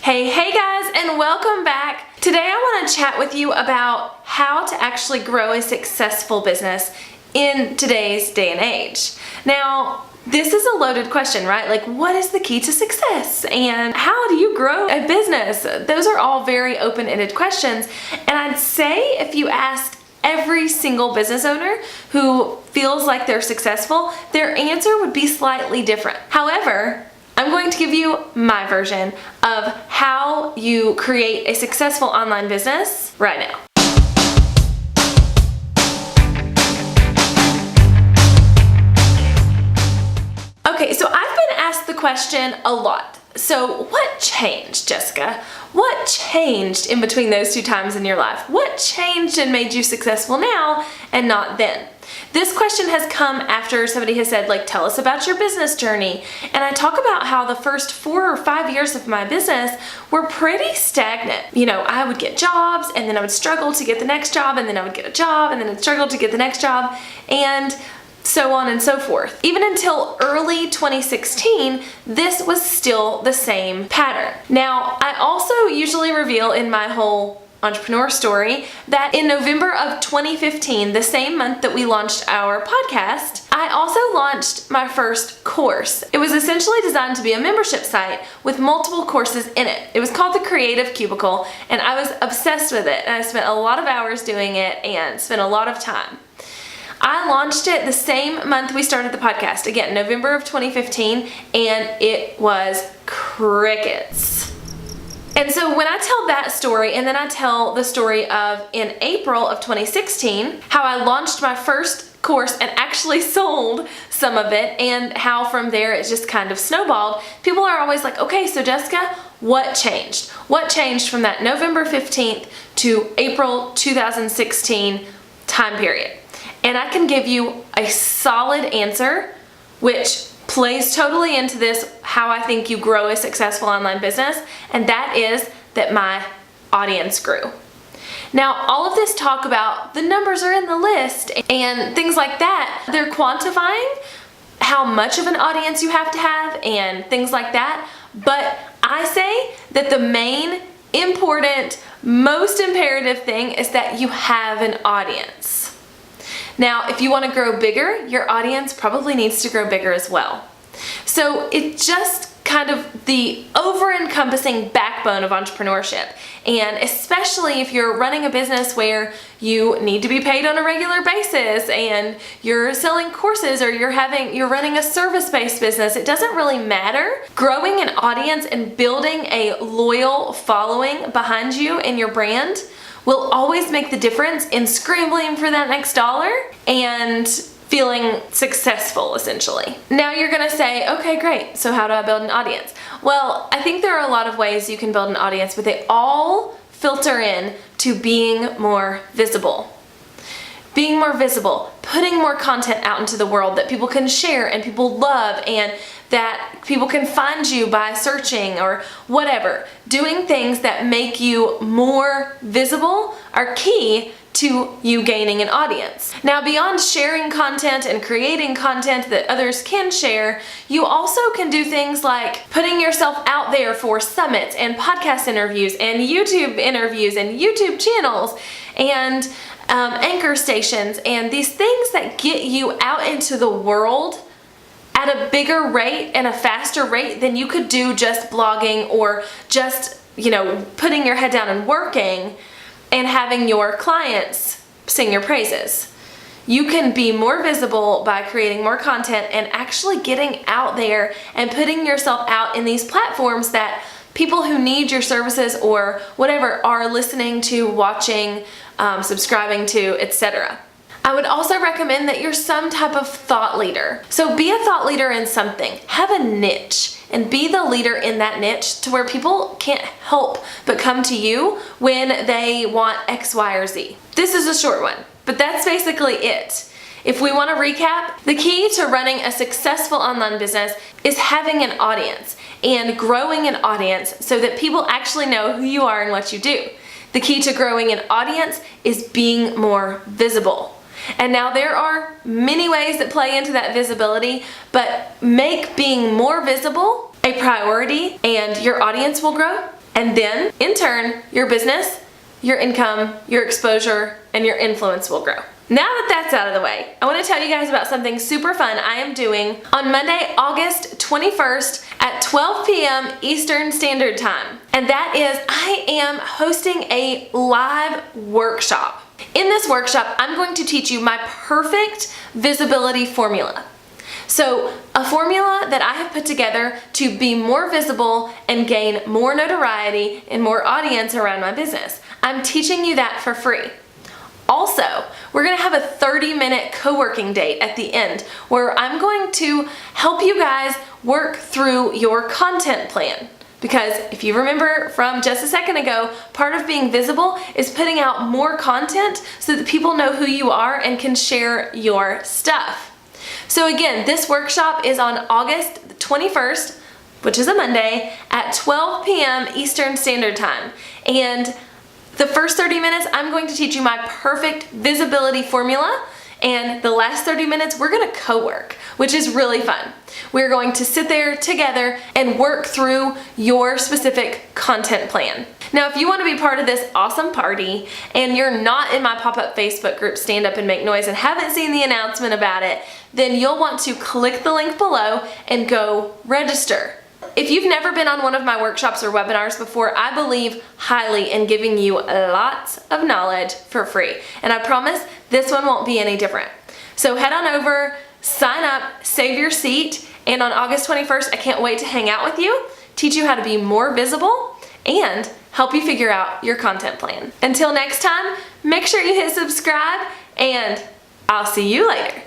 Hey guys, and welcome back. Today I want to chat with you about how to actually grow a successful business in today's day and age. Now, this is a loaded question, right? Like, what is the key to success? And how do you grow a business? Those are all very open-ended questions. And I'd say if you asked every single business owner who feels like they're successful, their answer would be slightly different. However, I'm going to give you my version of how you create a successful online business right now. Okay, so I've been asked the question a lot. So what changed, Jessica? What changed in between those two times in your life? What changed and made you successful now and not then? This question has come after somebody has said, like, tell us about your business journey. And I talk about how the first 4 or 5 years of my business were pretty stagnant. You know, I would get jobs and then I would struggle to get the next job and then I would get a job and then I'd struggle to get the next job and so on and so forth. Even until early 2016, this was still the same pattern. Now, I also usually reveal in my whole entrepreneur story that in November of 2015, the same month that we launched our podcast, I also launched my first course. It was essentially designed to be a membership site with multiple courses in it. It was called the Creative Cubicle, and I was obsessed with it, and I spent a lot of hours doing it and spent a lot of time. I launched it the same month we started the podcast, again, November of 2015, and it was crickets. And so when I tell that story, and then I tell the story of in April of 2016, how I launched my first course and actually sold some of it, and how from there it just kind of snowballed, people are always like, okay, so Jessica, what changed? What changed from that November 15th to April 2016 time period? And I can give you a solid answer, which plays totally into this, how I think you grow a successful online business, and that is that my audience grew. Now, all of this talk about the numbers are in the list and things like that, they're quantifying how much of an audience you have to have and things like that, but I say that the main, important, most imperative thing is that you have an audience. Now, if you want to grow bigger, your audience probably needs to grow bigger as well. So it's just kind of the over-encompassing backbone of entrepreneurship. And especially if you're running a business where you need to be paid on a regular basis and you're selling courses or you're running a service-based business, it doesn't really matter. Growing an audience and building a loyal following behind you and your brand will always make the difference in scrambling for that next dollar and feeling successful, essentially. Now you're gonna say, okay, great, so how do I build an audience? Well, I think there are a lot of ways you can build an audience, but they all filter in to being more visible. Being more visible, putting more content out into the world that people can share and people love and that people can find you by searching or whatever. Doing things that make you more visible are key to you gaining an audience. Now, beyond sharing content and creating content that others can share, you also can do things like putting yourself out there for summits and podcast interviews and YouTube channels and anchor stations and these things that get you out into the world at a bigger rate and a faster rate than you could do just blogging or just, putting your head down and working and having your clients sing your praises. You can be more visible by creating more content and actually getting out there and putting yourself out in these platforms that people who need your services or whatever are listening to, watching, subscribing to, etc. I would also recommend that you're some type of thought leader. So be a thought leader in something. Have a niche and be the leader in that niche to where people can't help but come to you when they want X, Y, or Z. This is a short one, but that's basically it. If we want to recap, the key to running a successful online business is having an audience and growing an audience so that people actually know who you are and what you do. The key to growing an audience is being more visible. And now there are many ways that play into that visibility, but make being more visible a priority and your audience will grow. And then, in turn, your business, your income, your exposure, and your influence will grow. Now that that's out of the way, I want to tell you guys about something super fun I am doing on Monday, August 21st at 12 p.m. Eastern Standard Time. And that is, I am hosting a live workshop. In this workshop, I'm going to teach you my perfect visibility formula. So, a formula that I have put together to be more visible and gain more notoriety and more audience around my business. I'm teaching you that for free. Also, we're going to have a 30-minute co-working date at the end where I'm going to help you guys work through your content plan. Because if you remember from just a second ago, part of being visible is putting out more content so that people know who you are and can share your stuff. So again, this workshop is on August 21st, which is a Monday, at 12 p.m. Eastern Standard Time. And the first 30 minutes, I'm going to teach you my perfect visibility formula. And the last 30 minutes, we're gonna co-work, which is really fun. We're going to sit there together and work through your specific content plan. Now, if you want to be part of this awesome party and you're not in my pop-up Facebook group, Stand Up and Make Noise, and haven't seen the announcement about it, then you'll want to click the link below and go register. If you've never been on one of my workshops or webinars before, I believe highly in giving you lots of knowledge for free. And I promise this one won't be any different. So head on over, sign up, save your seat, and on August 21st, I can't wait to hang out with you, teach you how to be more visible, and help you figure out your content plan. Until next time, make sure you hit subscribe, and I'll see you later.